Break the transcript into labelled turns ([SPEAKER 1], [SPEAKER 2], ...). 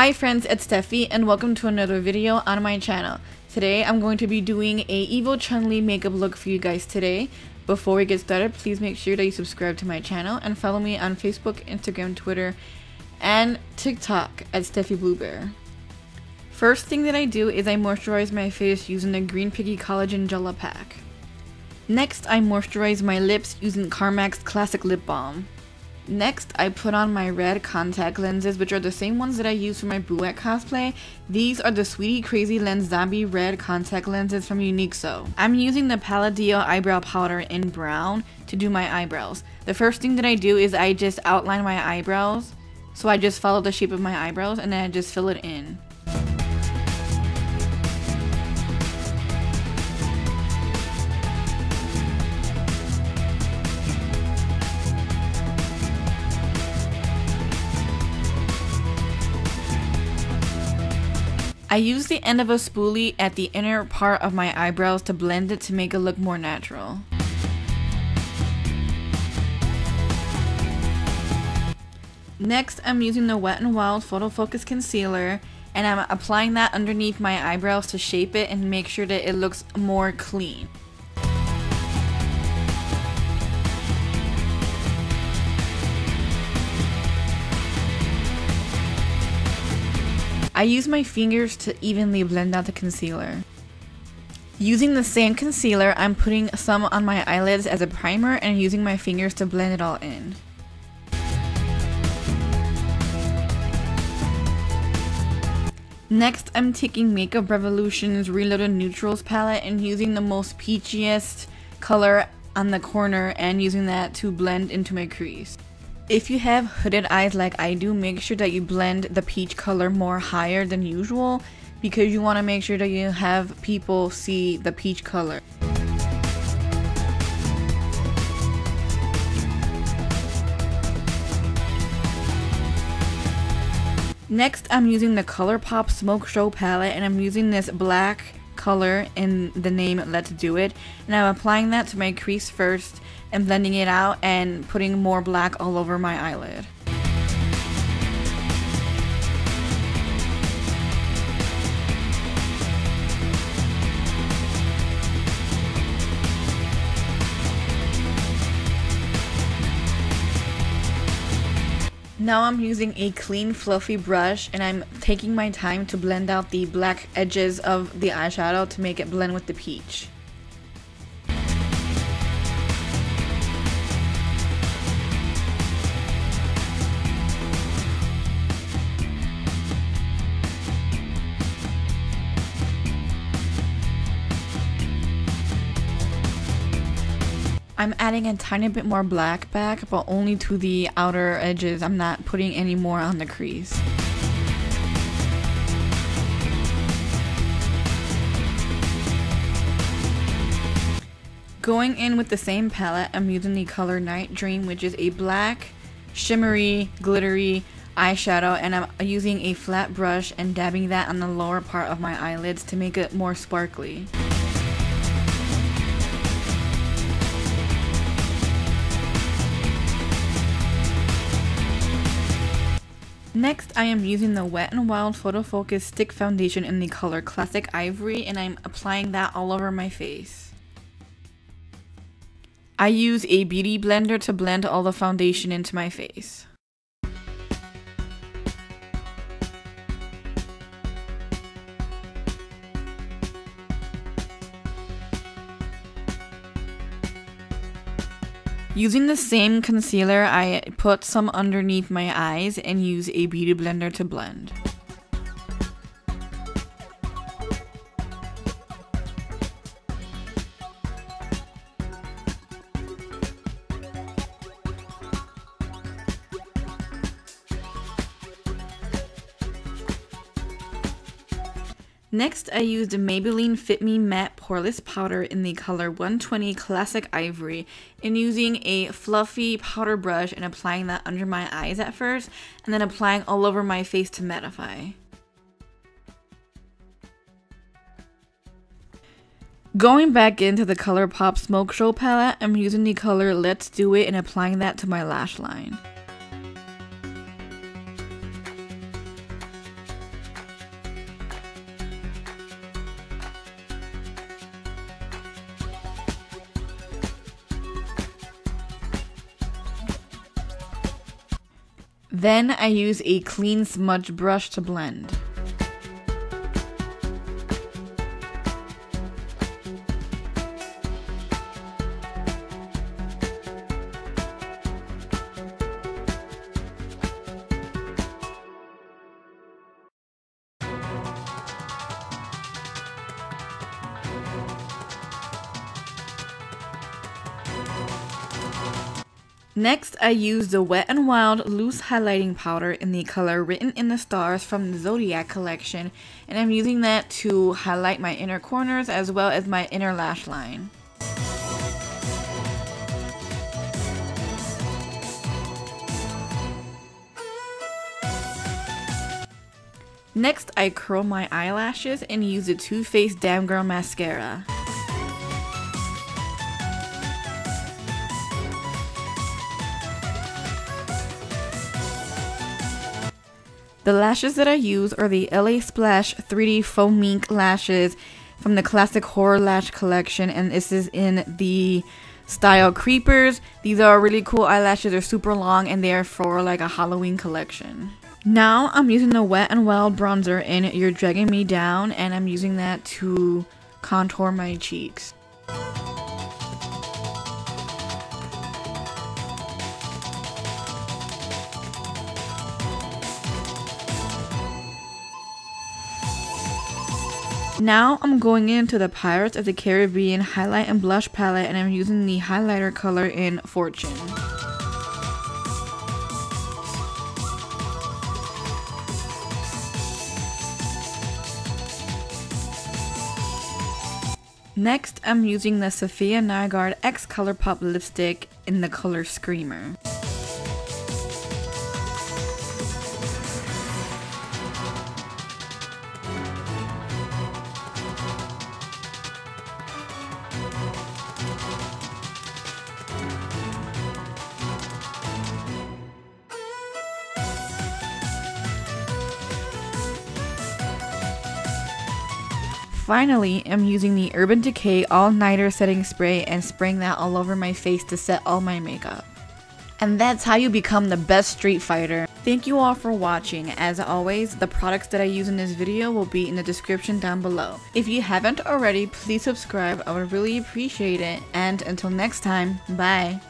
[SPEAKER 1] Hi friends, it's Stephy and welcome to another video on my channel. Today I'm going to be doing a evil Chun Li makeup look for you guys today. Before we get started, please make sure that you subscribe to my channel and follow me on Facebook, Instagram, Twitter, and TikTok at Stephy Bluebear. First thing that I do is I moisturize my face using the green Piggy collagen Jella pack. Next, I moisturize my lips using Carmax classic lip balm. Next, I put on my red contact lenses, which are the same ones that I use for my boo at cosplay. These are the Sweety Crazy Lens Zombie red contact lenses from Uniqso. I'm using the Palladio eyebrow powder in brown to do my eyebrows. The first thing that I do is I just outline my eyebrows. So I just follow the shape of my eyebrows and then I just fill it in. I use the end of a spoolie at the inner part of my eyebrows to blend it to make it look more natural. Next, I'm using the Wet n Wild Photo Focus Concealer and I'm applying that underneath my eyebrows to shape it and make sure that it looks more clean. I use my fingers to evenly blend out the concealer. Using the same concealer, I'm putting some on my eyelids as a primer and using my fingers to blend it all in. Next, I'm taking Makeup Revolution's Reloaded Neutrals palette and using the most peachiest color on the corner and using that to blend into my crease. If you have hooded eyes like I do, make sure that you blend the peach color more higher than usual because you want to make sure that you have people see the peach color. Next, I'm using the Colourpop Smoke Show palette and I'm using this black color in the name Let's Do It, and I'm applying that to my crease first and blending it out and putting more black all over my eyelid. Now I'm using a clean fluffy brush and I'm taking my time to blend out the black edges of the eyeshadow to make it blend with the peach. I'm adding a tiny bit more black back, but only to the outer edges. I'm not putting any more on the crease. Going in with the same palette, I'm using the color Night Dream, which is a black, shimmery, glittery eyeshadow, and I'm using a flat brush and dabbing that on the lower part of my eyelids to make it more sparkly. Next, I am using the Wet n Wild Photo Focus Stick Foundation in the color Classic Ivory and I'm applying that all over my face. I use a beauty blender to blend all the foundation into my face. Using the same concealer, I put some underneath my eyes and use a beauty blender to blend. Next, I used a Maybelline Fit Me Matte Poreless powder in the color 120 Classic Ivory and using a fluffy powder brush and applying that under my eyes at first and then applying all over my face to mattify. Going back into the Colourpop Smoke Show palette, I'm using the color Let's Do It and applying that to my lash line. Then I use a clean smudge brush to blend. Next, I use the Wet n Wild Loose Highlighting Powder in the color Written in the Stars from the Zodiac collection, and I'm using that to highlight my inner corners as well as my inner lash line. Next, I curl my eyelashes and use the Too Faced Damn Girl Mascara. The lashes that I use are the LA Splash 3D Faux Mink lashes from the Classic Horror Lash collection, and this is in the style Creepers. These are really cool eyelashes, they're super long and they're for like a Halloween collection. Now I'm using the Wet n Wild bronzer in You're Dragging Me Down, and I'm using that to contour my cheeks. Now I'm going into the Pirates of the Caribbean highlight and blush palette, and I'm using the highlighter color in Fortune. Next, I'm using the Sophia Nygaard X Colourpop lipstick in the color Screamer. Finally, I'm using the Urban Decay All Nighter Setting Spray and spraying that all over my face to set all my makeup. And that's how you become the best street fighter. Thank you all for watching. As always, the products that I use in this video will be in the description down below. If you haven't already, please subscribe. I would really appreciate it. And until next time, bye!